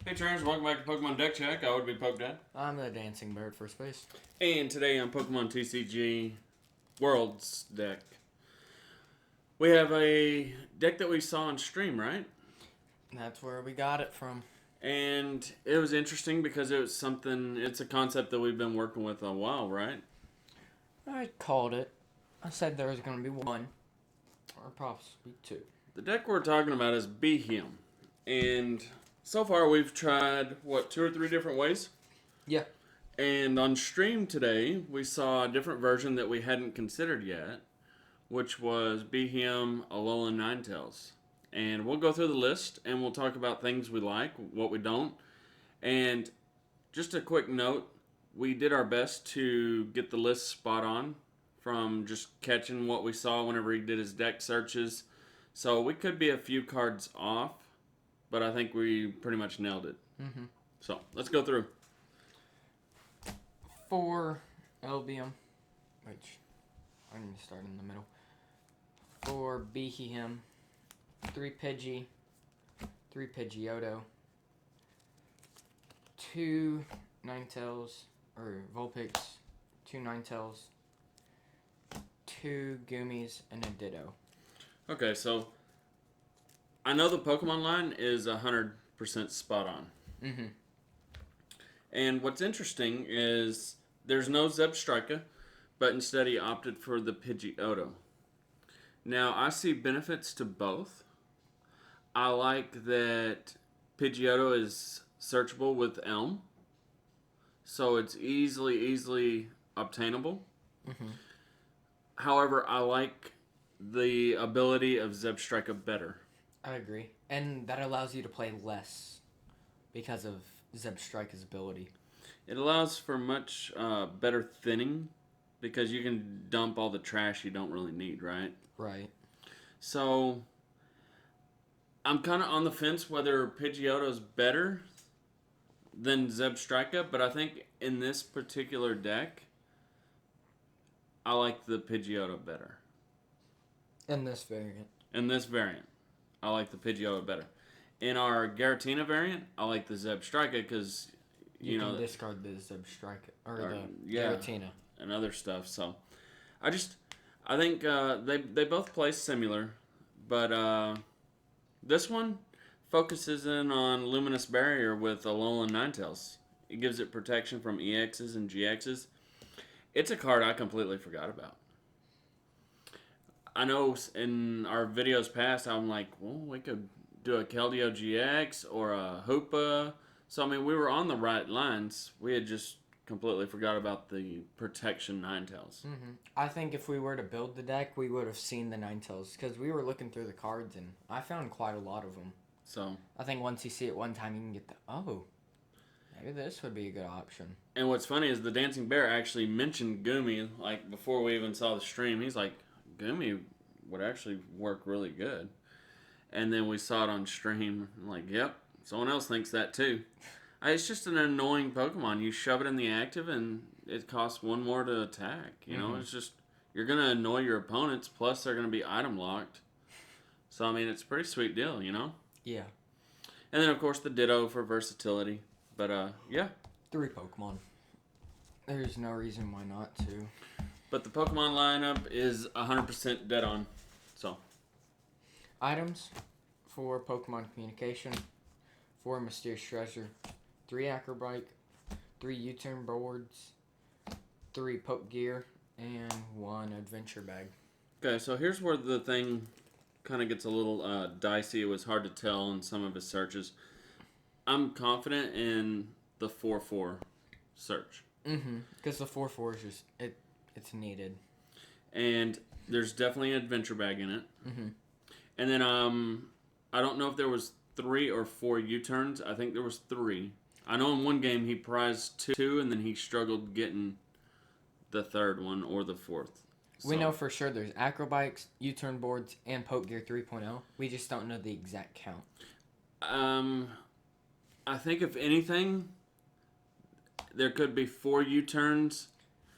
Hey Trainers, welcome back to Pokemon Deck Check. I would be Pokedad. I'm the dancing bear at first base. And today on Pokemon TCG Worlds deck, we have a deck that we saw on stream, right? That's where we got it from. And it was interesting because it's a concept that we've been working with a while, right? I called it. I said there was going to be one, or possibly two. The deck we're talking about is Beheeyem. And so far we've tried, 2 or 3 different ways? Yeah. And on stream today, we saw a different version that we hadn't considered yet, which was Beheeyem Alolan Ninetales. And we'll go through the list, and we'll talk about things we like, what we don't. And just a quick note, we did our best to get the list spot on from just catching what we saw whenever he did his deck searches. So we could be a few cards off, but I think we pretty much nailed it. Mm-hmm. So let's go through. For Albium, which I'm going to start in the middle. For Beheeyem, 3 Pidgey, 3 Pidgeotto, 2 Ninetales, or Vulpix, 2 Ninetales, 2 Goomies, and a Ditto. Okay, so I know the Pokemon line is 100% spot on. Mm-hmm. And what's interesting is there's no Zebstrika, but instead he opted for the Pidgeotto. Now, I see benefits to both. I like that Pidgeotto is searchable with Elm, so it's easily obtainable. Mm-hmm. However, I like the ability of Zebstrika better. I agree. And that allows you to play less because of Zebstrika's ability. It allows for much better thinning because you can dump all the trash you don't really need, right? Right. So, I'm kind of on the fence whether Pidgeotto's better than Zebstrika, but I think in this particular deck, I like the Pidgeotto better. In this variant. In this variant, I like the Pidgeotto better. In our Garatina variant, I like the Zebstrika because you can discard the Zebstrika or the Garatina and other stuff. So, I think they both play similar, but this one focuses in on Luminous Barrier with Alolan Ninetales. It gives it protection from EXs and GXs. It's a card I completely forgot about. I know in our videos past, I'm like, well, we could do a Keldeo GX or a Hoopa. So, I mean, we were on the right lines. We had just completely forgot about the protection Ninetales. Mm-hmm. I think if we were to build the deck, we would have seen the Ninetales because we were looking through the cards and I found quite a lot of them. So, I think once you see it one time, you can get maybe this would be a good option. And what's funny is the Dancing Bear actually mentioned Goomy, like, before we even saw the stream. He's like, Goomy would actually work really good. And then we saw it on stream. I'm like, yep, someone else thinks that too. It's just an annoying Pokemon. You shove it in the active and it costs 1 more to attack. You know, it's just, you're going to annoy your opponents, plus they're going to be item locked. So, I mean, it's a pretty sweet deal, you know? Yeah. And then, of course, the Ditto for versatility. But, yeah. 3 Pokemon. There's no reason why not to. But the Pokemon lineup is 100% dead on. So. Items for Pokemon Communication, 4 Mysterious Treasure, 3 Acrobike, 3 U-Turn Boards, 3 Poke Gear, and 1 Adventure Bag. Okay, so here's where the thing kind of gets a little dicey. It was hard to tell in some of his searches. I'm confident in the 4-4 search. Mm-hmm. Because the 4-4 is just, it's needed. And there's definitely an Adventure Bag in it. Mm-hmm. And then I don't know if there was 3 or 4 U-turns. I think there was 3. I know in one game he prized 2, and then he struggled getting the 3rd one or the 4th. So. We know for sure there's Acrobikes, U-Turn Boards, and Poke Gear 3.0. We just don't know the exact count. I think if anything, there could be 4 U-turns.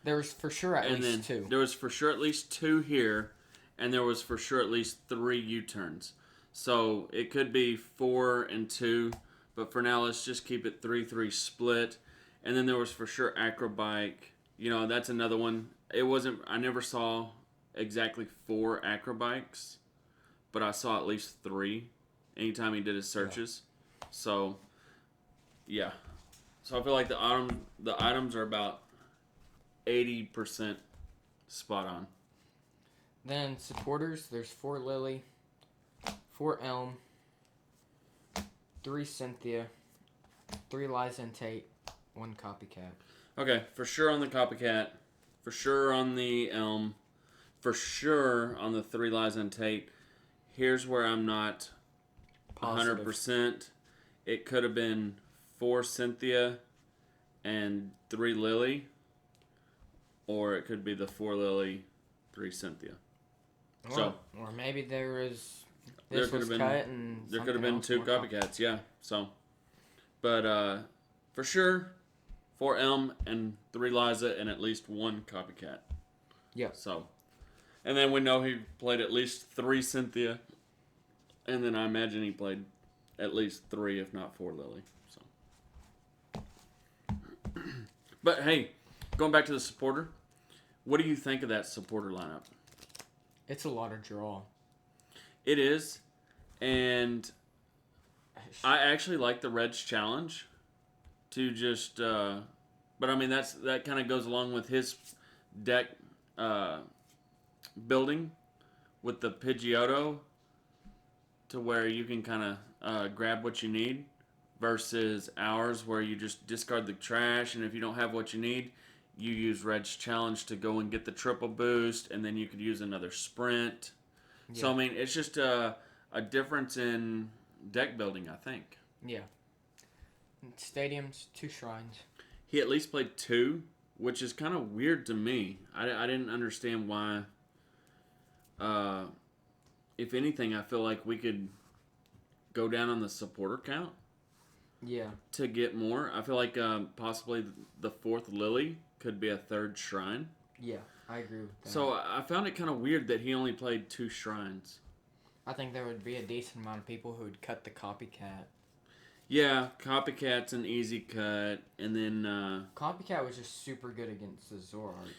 There was for sure at least 2. There was for sure at least 2 here, and there was for sure at least 3 U-turns. So it could be 4 and 2. But for now, let's just keep it 3-3 split. And then there was for sure Acrobike. That's another one. It wasn't. I never saw exactly 4 Acrobikes, but I saw at least 3 anytime he did his searches. Yeah. So, yeah. So I feel like the items are about 80% spot on. Then supporters, there's 4 Lily, 4 Elm, 3 Cynthia, 3 Liza and Tate, 1 Copycat. Okay, for sure on the Copycat, for sure on the Elm, for sure on the 3 Liza and Tate. Here's where I'm not 100%. It could have been 4 Cynthia and 3 Lily, or it could be the 4 Lily, 3 Cynthia. Or maybe there could have been 2 Copycats, yeah. So, but for sure, 4 Elm and 3 Liza and at least 1 Copycat. Yeah. So, and then we know he played at least 3 Cynthia, and then I imagine he played at least 3, if not 4 Lily. So, but hey, going back to the supporter, what do you think of that supporter lineup? It's a lot of draw. It is, and I actually like the Reds challenge to just, but I mean that kind of goes along with his deck building with the Pidgeotto, to where you can kind of grab what you need, versus ours where you just discard the trash, and if you don't have what you need, you use Red's Challenge to go and get the triple boost, and then you could use another sprint. Yeah. So, I mean, it's just a difference in deck building, I think. Yeah. Stadiums, 2 shrines. He at least played 2, which is kind of weird to me. I didn't understand why. If anything, I feel like we could go down on the supporter count. Yeah. To get more. I feel like possibly the 4th Lily could be a 3rd shrine. Yeah, I agree with that. So I found it kind of weird that he only played 2 shrines. I think there would be a decent amount of people who would cut the Copycat. Yeah, Copycat's an easy cut, and then Copycat was just super good against the Zoroark.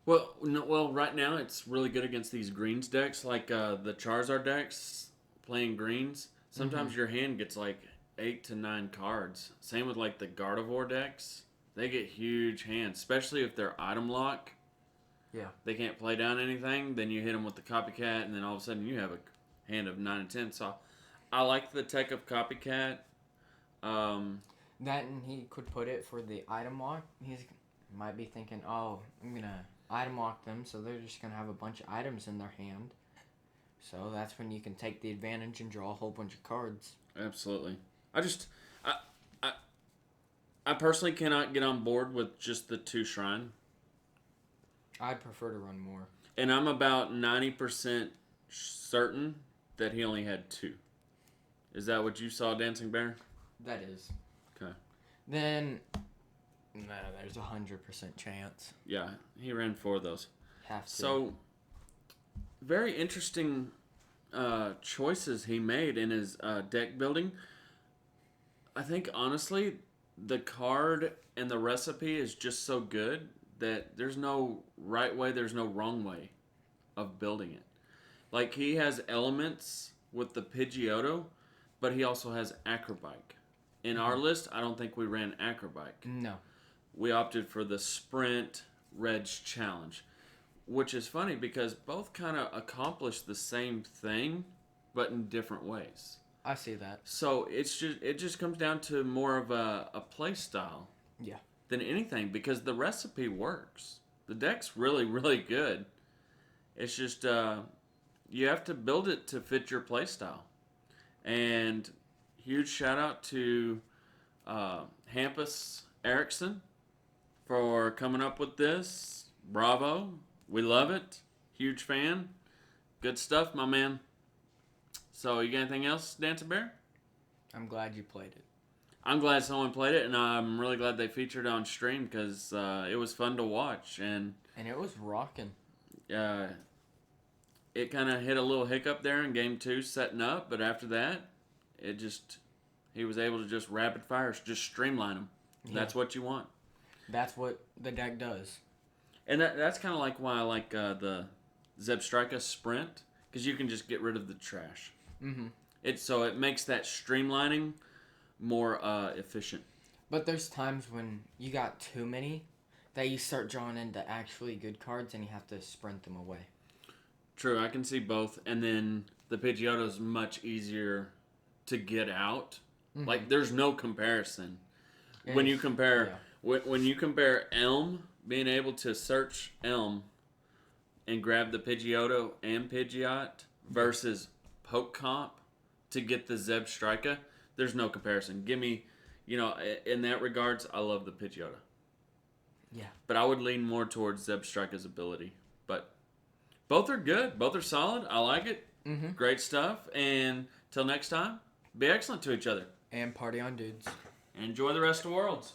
Well, right now it's really good against these greens decks, like the Charizard decks playing greens. Sometimes your hand gets like 8 to 9 cards. Same with like the Gardevoir decks. They get huge hands, especially if they're item lock. Yeah. They can't play down anything. Then you hit them with the Copycat, and then all of a sudden you have a hand of 9 and 10. So I like the tech of Copycat. That, and he could put it for the item lock. He might be thinking, oh, I'm going to item lock them, so they're just going to have a bunch of items in their hand. So that's when you can take the advantage and draw a whole bunch of cards. Absolutely. I personally cannot get on board with just the 2 shrine. I'd prefer to run more. And I'm about 90% certain that he only had 2. Is that what you saw, Dancing Bear? That is. Okay. Then, no, there's 100% chance. Yeah, he ran 4 of those. Have to. So, very interesting choices he made in his deck building. I think, honestly, the card and the recipe is just so good that there's no right way, there's no wrong way of building it. Like, he has elements with the Pidgeotto, but he also has Acrobike. In our list, I don't think we ran Acrobike. No. We opted for the Sprint Red's Challenge, which is funny because both kind of accomplish the same thing, but in different ways. I see that. So it just comes down to more of a play style, yeah, than anything, because the recipe works. The deck's really, really good. It's just you have to build it to fit your play style. And huge shout out to Hampus Eriksson for coming up with this. Bravo. We love it. Huge fan. Good stuff, my man. So, you got anything else, Dancing Bear? I'm glad you played it. I'm glad someone played it, and I'm really glad they featured on stream because it was fun to watch. And it was rocking. It kind of hit a little hiccup there in Game 2 setting up, but after that, he He was able to just rapid fire, just streamline them. Yeah. That's what you want. That's what the deck does. And that's kind of like why I like the Zebstrika Sprint, because you can just get rid of the trash. Mm-hmm. It makes that streamlining more efficient. But there's times when you got too many that you start drawing into actually good cards and you have to sprint them away. True, I can see both. And then the Pidgeotto is much easier to get out. Mm-hmm. Like, there's no comparison. Yeah, When you compare Elm, being able to search Elm and grab the Pidgeotto and Pidgeot versus Poke Comp to get the Zebstrika, there's no comparison. Give me, in that regards, I love the Pidgeotto. Yeah. But I would lean more towards Zebstrika's ability. But both are good. Both are solid. I like it. Mm-hmm. Great stuff. And till next time, be excellent to each other. And party on, dudes. And enjoy the rest of Worlds.